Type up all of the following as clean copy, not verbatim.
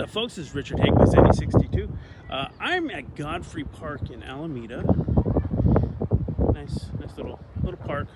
What's up, folks? This is Richard Haick with Zennie62. I'm at Godfrey Park in Alameda. Nice little park,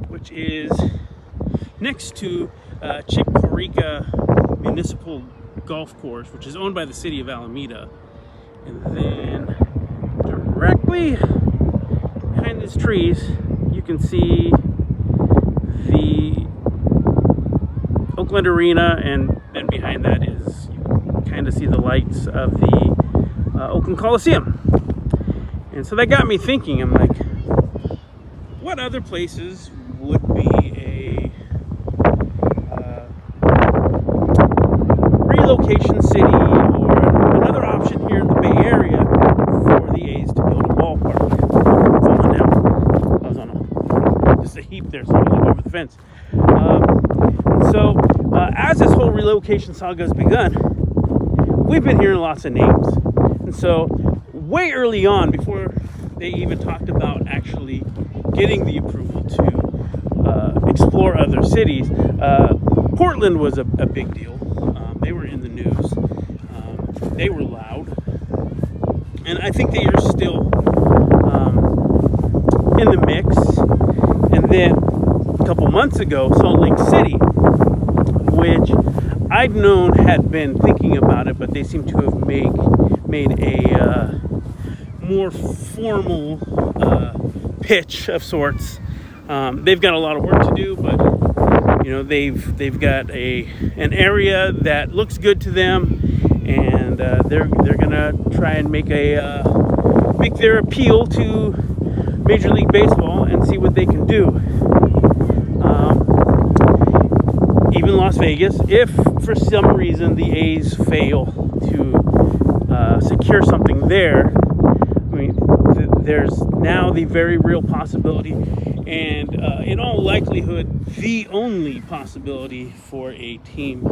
which is next to Chick-Corica Municipal Golf Course, which is owned by the city of Alameda. And then directly behind these trees, you can see the Oakland Arena, and then behind that is, you can kind of see the lights of the Oakland Coliseum. And so that got me thinking. I'm like, what other places would be a relocation city or another option here in the Bay Area for the A's to build a ballpark? Falling down. I was on just a heap there, so I looked over the fence. So as this whole relocation saga has begun, we've been hearing lots of names. And so way early on, before they even talked about actually getting the approval to explore other cities, Portland was a big deal. They were in the news. They were loud. And I think they are still in the mix. And then a couple months ago, Salt Lake City, which I'd known had been thinking about it, but they seem to have made a more formal pitch of sorts. They've got a lot of work to do, but you know, they've got an area that looks good to them, and they're gonna try and make their appeal to Major League Baseball and see what they can do. Even Las Vegas, if for some reason the A's fail to secure something there, I mean, there's now the very real possibility, and in all likelihood, the only possibility for a team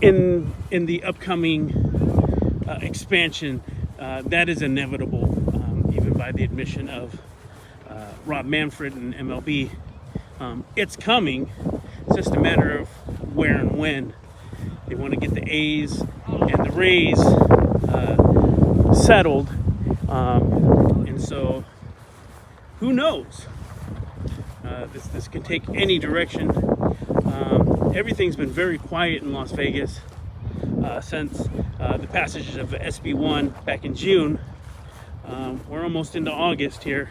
in the upcoming expansion that is inevitable, even by the admission of Rob Manfred and MLB. It's coming. It's just a matter of where and when. They want to get the A's and the Rays settled, and so who knows? This can take any direction. Everything's been very quiet in Las Vegas since the passage of SB1 back in June. We're almost into August here.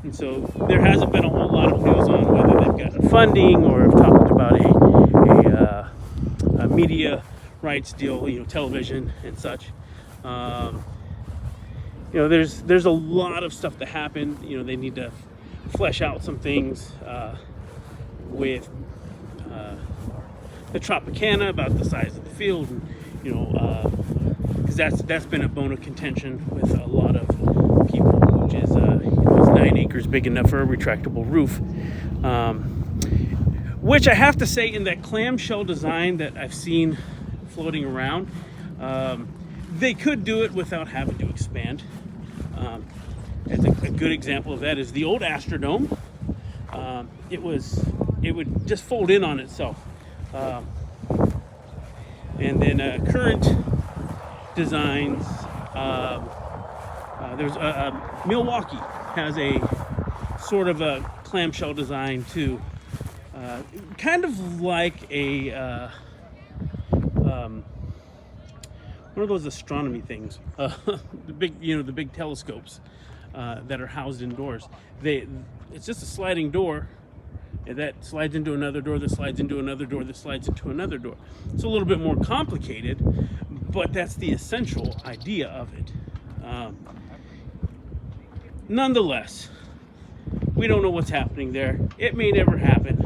And so there hasn't been a whole lot of news on whether they've gotten funding or have talked about a media rights deal, you know, television and such. You know, there's a lot of stuff that happened. You know, they need to flesh out some things with the Tropicana about the size of the field, and you know, because that's been a bone of contention with a lot of people, which is 9 acres big enough for a retractable roof, which I have to say, in that clamshell design that I've seen floating around, they could do it without having to expand. As a good example of that is the old Astrodome. It would just fold in on itself, and then current designs, there's Milwaukee has a sort of a clamshell design too, kind of like a one of those astronomy things, the big telescopes that are housed indoors. It's just a sliding door that slides into another door, that slides into another door, that slides into another door. It's a little bit more complicated, but that's the essential idea of it. Nonetheless, we don't know what's happening there. It may never happen.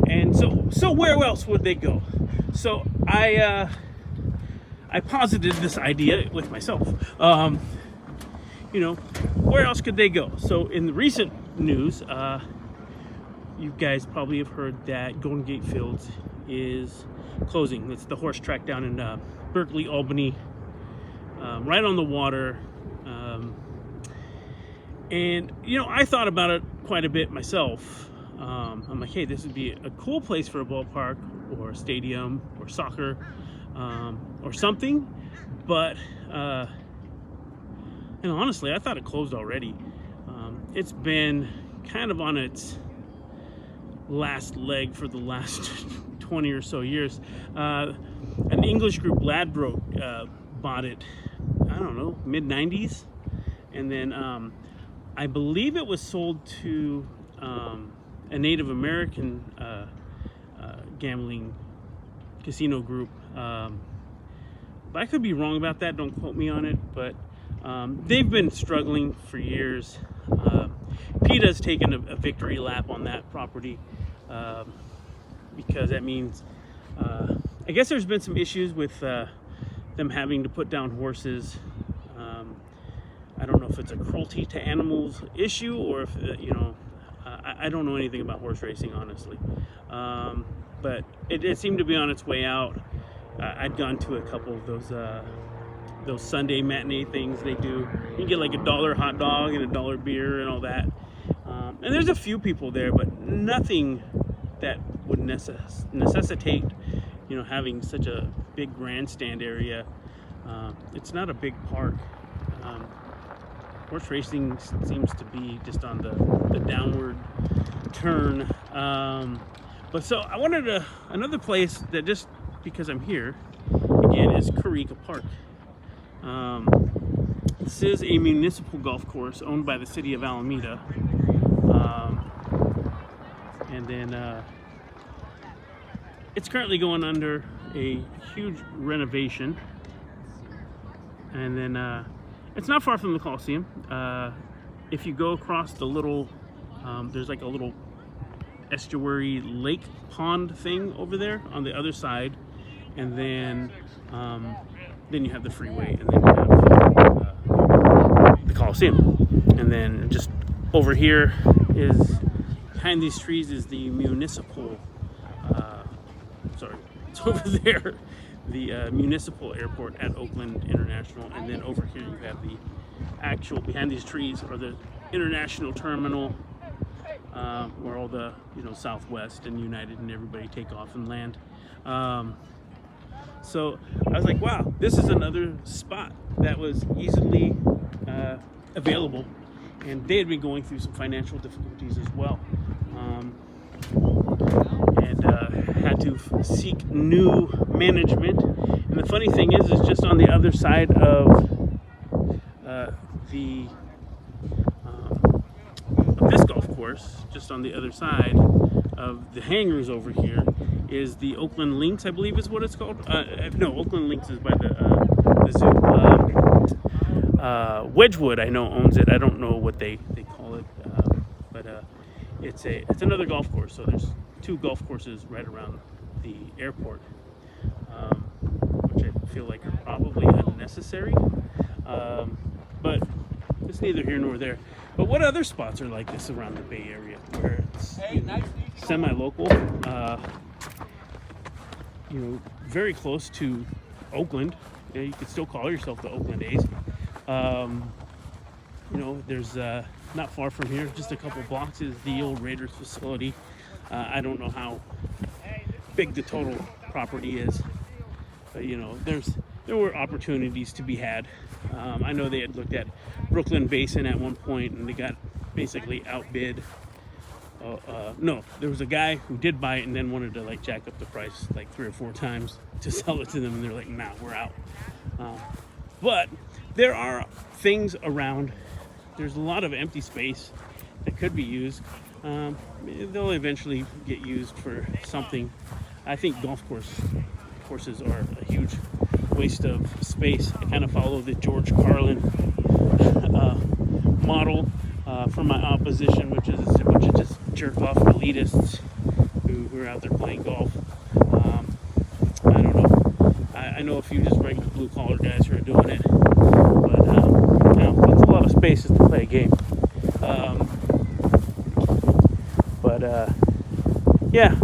And so where else would they go? So I posited this idea with myself. You know, where else could they go? So in the recent news, you guys probably have heard that Golden Gate Fields is closing. It's the horse track down in Berkeley, Albany, right on the water. And, you know, I thought about it quite a bit myself. I'm like, hey, this would be a cool place for a ballpark or a stadium or soccer or something. But and honestly, I thought it closed already. It's been kind of on its last leg for the last 20 or so years. An English group, Ladbroke, bought it, I don't know, mid-90s. And then I believe it was sold to a Native American gambling casino group. But I could be wrong about that, don't quote me on it. But they've been struggling for years. PETA's taken a victory lap on that property because that means, I guess there's been some issues with them having to put down horses. I don't know if it's a cruelty to animals issue or if, you know, I don't know anything about horse racing, honestly. But it seemed to be on its way out. I'd gone to a couple of those Sunday matinee things they do. You can get like $1 hot dog and $1 beer and all that. And there's a few people there, but nothing that would necessitate, you know, having such a big grandstand area. It's not a big park. Horse racing seems to be just on the downward turn. But so I wanted another place that, just because I'm here, again, is Haick Park. This is a municipal golf course owned by the city of Alameda. And then it's currently going under a huge renovation. And then it's not far from the Coliseum. If you go across the little, there's like a little estuary lake pond thing over there on the other side, and then you have the freeway, and then you have the Coliseum, and then just over here is, behind these trees, is the municipal. Sorry, it's over there. The municipal airport at Oakland International, and then over here you have the actual, behind these trees are the international terminal, where all the, you know, Southwest and United and everybody take off and land. So I was like, wow, this is another spot that was easily available, and they had been going through some financial difficulties as well, and had to seek new management. And the funny thing is just on the other side of this golf course, just on the other side of the hangars over here, is the Oakland Lynx, I believe is what it's called. No, Oakland Lynx is by the zoo. Wedgwood, I know, owns it. I don't know what they call it, but it's another golf course. So there's 2 golf courses right around the airport, which I feel like are probably unnecessary. But it's neither here nor there. But what other spots are like this around the Bay Area, where it's, you know, semi-local, you know, very close to Oakland? You know, you could still call yourself the Oakland A's. You know, there's not far from here, just a couple blocks, is the old Raiders facility. I don't know how big the total property is, but you know, there were opportunities to be had. I know they had looked at Brooklyn Basin at one point, and they got basically outbid. No, there was a guy who did buy it and then wanted to like jack up the price like 3 or 4 times to sell it to them, and they're like, nah, we're out. But there are things around. There's a lot of empty space that could be used. They'll eventually get used for something. I think golf courses are a huge waste of space. I kind of follow the George Carlin model for my opposition, which is a bunch of just jerk-off elitists who are out there playing golf. I don't know. I know a few just regular blue-collar guys who are doing it, but you know, that's a lot of spaces to play a game. Yeah.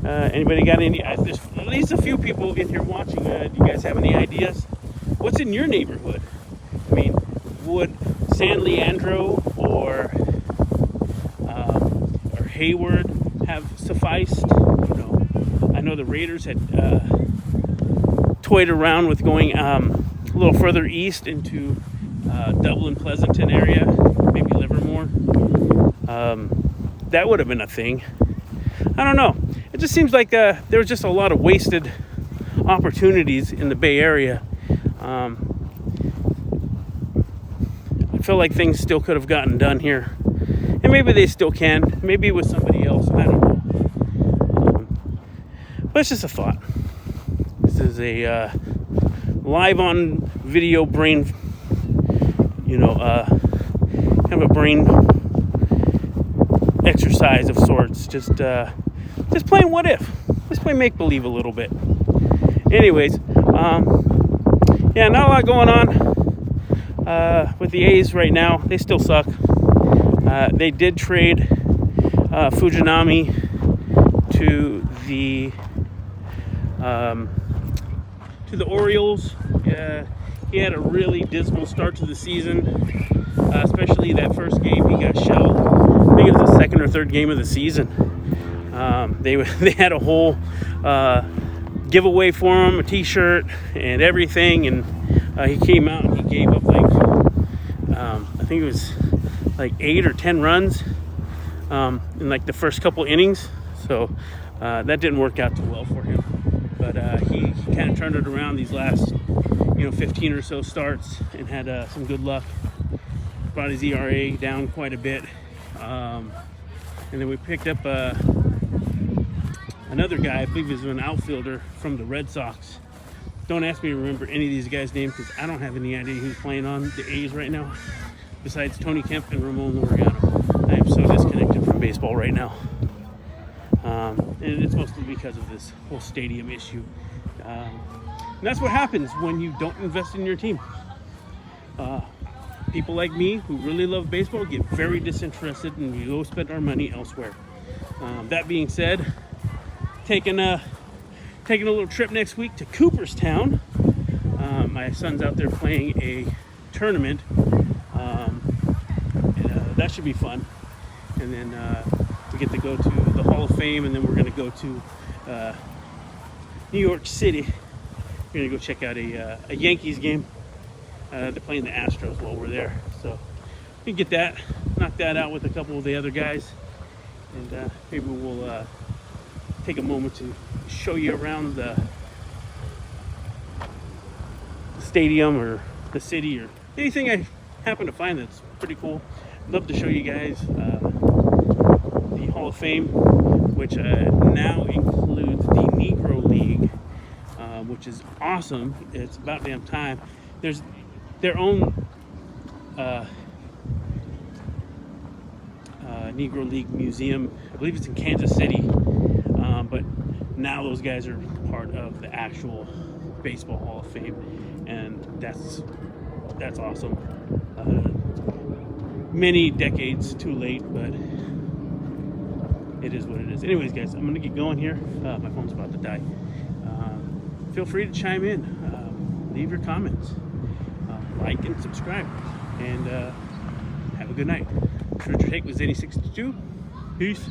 Anybody got any? There's at least a few people in here watching. Do you guys have any ideas? What's in your neighborhood? I mean, would San Leandro or Hayward have sufficed. You know, I know the Raiders had toyed around with going a little further east into Dublin, Pleasanton area, maybe Livermore. That would have been a thing. I don't know. It just seems like there was just a lot of wasted opportunities in the Bay Area. I feel like things still could have gotten done here. And maybe they still can. Maybe with somebody else. I don't know. But it's just a thought. This is a live on video brain, kind of a brain exercise of sorts. Just playing what if. Just play make believe a little bit. Anyways, yeah, not a lot going on with the A's right now. They still suck. They did trade Fujinami to the Orioles. He had a really dismal start to the season, especially that first game he got shelled. I think it was the second or third game of the season. They had a whole giveaway for him, a T-shirt and everything, and he came out and he gave up like I think it was like 8 or 10 runs in like the first couple innings. So that didn't work out too well for him. But he kind of turned it around these last 15 or so starts and had some good luck. Brought his ERA down quite a bit. And then we picked up another guy, I believe he was an outfielder from the Red Sox. Don't ask me to remember any of these guys' names because I don't have any idea who's playing on the A's right now, besides Tony Kemp and Ramon Laureano. I am so disconnected from baseball right now. And it's mostly because of this whole stadium issue. And that's what happens when you don't invest in your team. People like me who really love baseball get very disinterested and we go spend our money elsewhere. That being said, taking a little trip next week to Cooperstown. My son's out there playing a tournament. That should be fun. And then we get to go to the Hall of Fame, and then we're going to go to New York City. We're going to go check out a Yankees game. They're playing the Astros while we're there. So we can get that, knock that out with a couple of the other guys. And maybe we'll take a moment to show you around the stadium or the city or anything I happen to find that's pretty cool. I'd love to show you guys the Hall of Fame, which now includes the Negro League, which is awesome. It's about damn time. There's their own Negro League museum. I believe it's in Kansas City, but now those guys are part of the actual Baseball Hall of Fame, and that's awesome. Many decades too late, but it is what it is. Anyways, guys, I'm gonna get going here. My phone's about to die. Feel free to chime in, leave your comments, like and subscribe, and have a good night. Richard Haick with Zennie62. Peace.